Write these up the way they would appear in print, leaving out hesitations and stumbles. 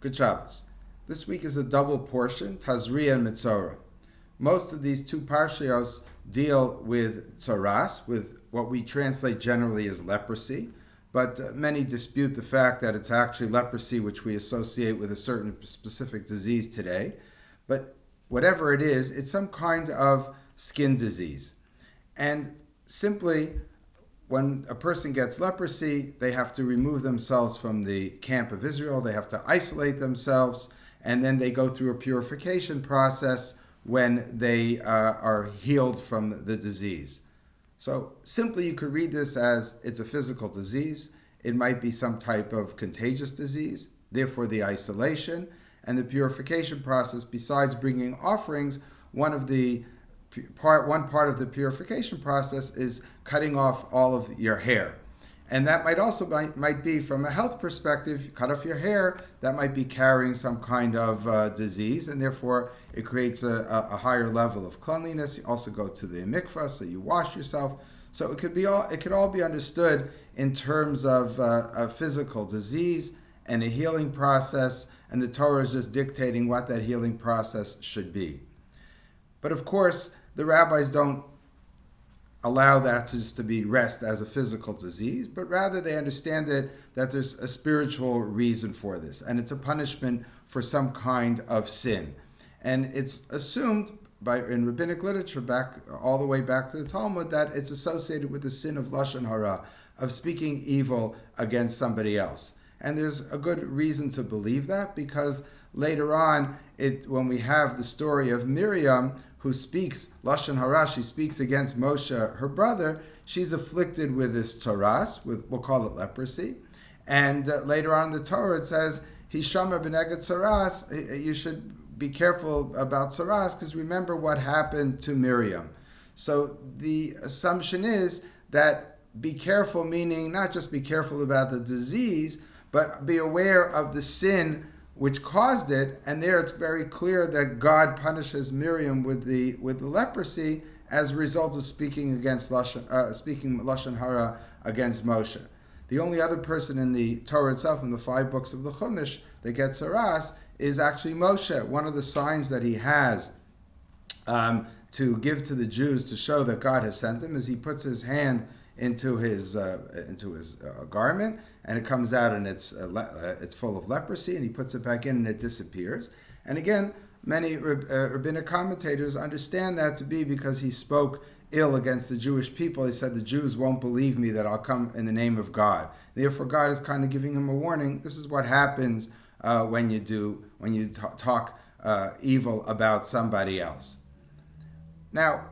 Good Shabbos. This week is a double portion, Tazria and Mitzorah. Most of these two parshios deal with tzaras, with what we translate generally as leprosy, but many dispute the fact that it's actually leprosy which we associate with a certain specific disease today. But whatever it is, it's some kind of skin disease. And simply, when a person gets leprosy, they have to remove themselves from the camp of Israel, they have to isolate themselves, and then they go through a purification process when they are healed from the disease. So simply you could read this as it's a physical disease. It might be some type of contagious disease, therefore the isolation and the purification process. Besides bringing offerings, one part of the purification process is cutting off all of your hair. And that might also might be from a health perspective, you cut off your hair, that might be carrying some kind of disease, and therefore it creates a higher level of cleanliness. You also go to the mikvah, so you wash yourself. So it could all be understood in terms of a physical disease and a healing process, and the Torah is just dictating what that healing process should be. But of course, the rabbis don't allow that just to be rest as a physical disease, but rather they understand that there's a spiritual reason for this, and it's a punishment for some kind of sin. And it's assumed in rabbinic literature all the way back to the Talmud that it's associated with the sin of lashon hara, of speaking evil against somebody else. And there's a good reason to believe that, because later on, when we have the story of Miriam, who speaks lashon hara, she speaks against Moshe, her brother, she's afflicted with this tzaras, we'll call it leprosy. And later on in the Torah it says, Hishama b'neged tzaras, you should be careful about tzaras, because remember what happened to Miriam. So the assumption is that be careful, meaning not just be careful about the disease, but be aware of the sin which caused it. And there it's very clear that God punishes Miriam with the leprosy as a result of speaking lashon hara against Moshe. The only other person in the Torah itself, in the 5 books of the Chumash, that gets tzaras is actually Moshe. One of the signs that he has to give to the Jews to show that God has sent him is he puts his hand into his garment, and it comes out and it's full of leprosy, and he puts it back in and it disappears. And again, many rabbinic commentators understand that to be because he spoke ill against the Jewish people. He said, the Jews won't believe me that I'll come in the name of God. Therefore, God is kind of giving him a warning. This is what happens when you talk evil about somebody else. Now,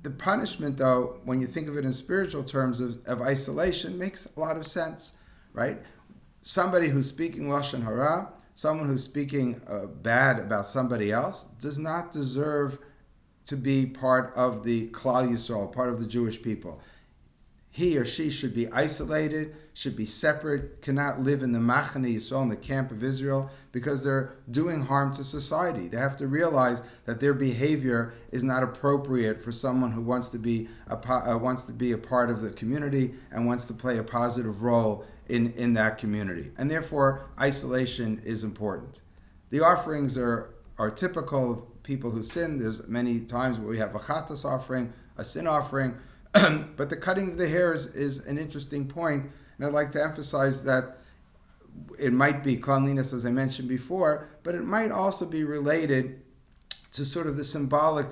the punishment, though, when you think of it in spiritual terms of isolation, makes a lot of sense, right? Somebody who's speaking lashon hara, someone who's speaking bad about somebody else, does not deserve to be part of the Klal Yisrael, part of the Jewish people. He or she should be isolated, should be separate, cannot live in the Machane Yisrael, in the camp of Israel, because they're doing harm to society. They have to realize that their behavior is not appropriate for someone who wants to be a part of the community and wants to play a positive role in that community. And therefore, isolation is important. The offerings are typical of people who sin. There's many times where we have a chatas offering, a sin offering, but the cutting of the hair is an interesting point, and I'd like to emphasize that it might be cleanliness, as I mentioned before, but it might also be related to sort of the symbolic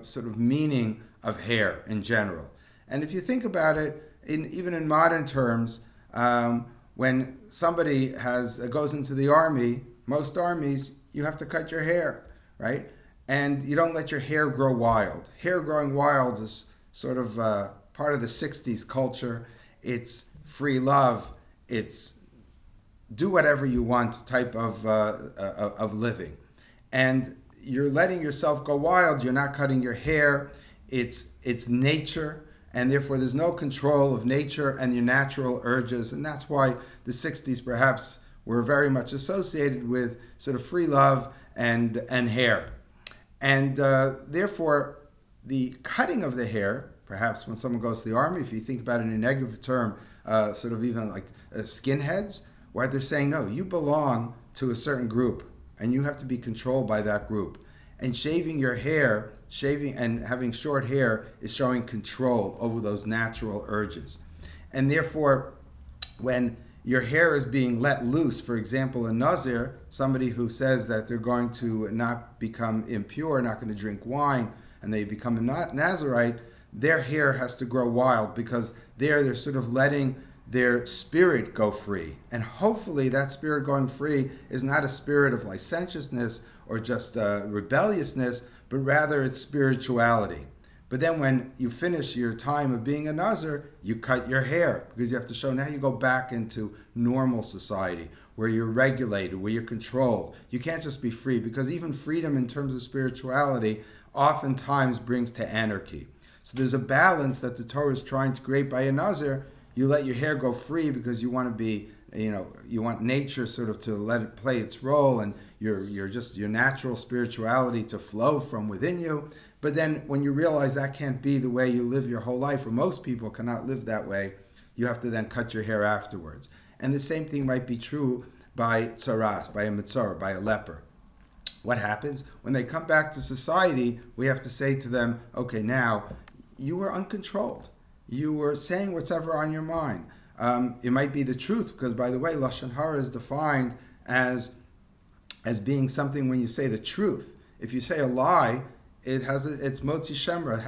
sort of meaning of hair in general. And if you think about it, even in modern terms, when somebody goes into the army, most armies, you have to cut your hair, right? And you don't let your hair grow wild. Hair growing wild is sort of part of the 60s culture. It's free love. It's do whatever you want type of living. And you're letting yourself go wild. You're not cutting your hair. It's nature, and therefore there's no control of nature and your natural urges. And that's why the 60s perhaps were very much associated with sort of free love and hair. And therefore, the cutting of the hair, perhaps when someone goes to the army, if you think about it in a negative term, sort of even like skinheads, where they're saying, no, you belong to a certain group, and you have to be controlled by that group. And shaving your hair, shaving and having short hair is showing control over those natural urges. And therefore, when your hair is being let loose, for example, a Nazir, somebody who says that they're going to not become impure, not going to drink wine, and they become a Nazirite, their hair has to grow wild because they're sort of letting their spirit go free. And hopefully that spirit going free is not a spirit of licentiousness or just rebelliousness, but rather it's spirituality. But then when you finish your time of being a Nazir, you cut your hair because you have to show now you go back into normal society where you're regulated, where you're controlled. You can't just be free, because even freedom in terms of spirituality oftentimes brings to anarchy. So there's a balance that the Torah is trying to create by a Nazir. You let your hair go free because you want to be, you want nature sort of to let it play its role, and your natural spirituality to flow from within you. But then when you realize that can't be the way you live your whole life, or most people cannot live that way, you have to then cut your hair afterwards. And the same thing might be true by tsaras, by a mitzvah, by a leper. What happens? When they come back to society, we have to say to them, okay, now, you were uncontrolled. You were saying whatever on your mind. It might be the truth, because, by the way, Lashon Hara is defined as being something when you say the truth. If you say a lie, it's motzi shemra.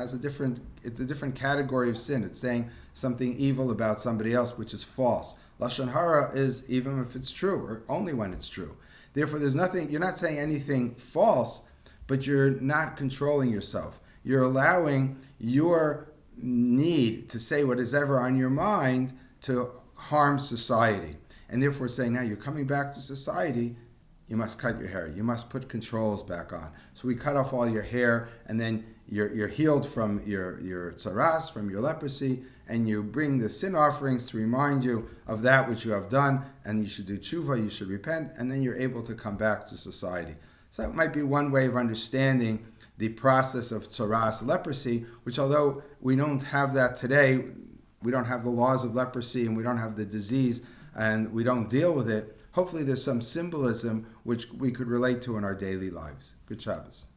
It's a different category of sin. It's saying something evil about somebody else, which is false. Lashon Hara is even if it's true, or only when it's true. Therefore, you're not saying anything false, but you're not controlling yourself. You're allowing your need to say what is ever on your mind to harm society. And therefore saying, now you're coming back to society, you must cut your hair. You must put controls back on. So we cut off all your hair, and then you're healed from your tsaras, from your leprosy, and you bring the sin offerings to remind you of that which you have done, and you should do tshuva, you should repent, and then you're able to come back to society. So that might be one way of understanding the process of tsaras, leprosy, which although we don't have that today, we don't have the laws of leprosy, and we don't have the disease, and we don't deal with it, hopefully there's some symbolism which we could relate to in our daily lives. Good Shabbos.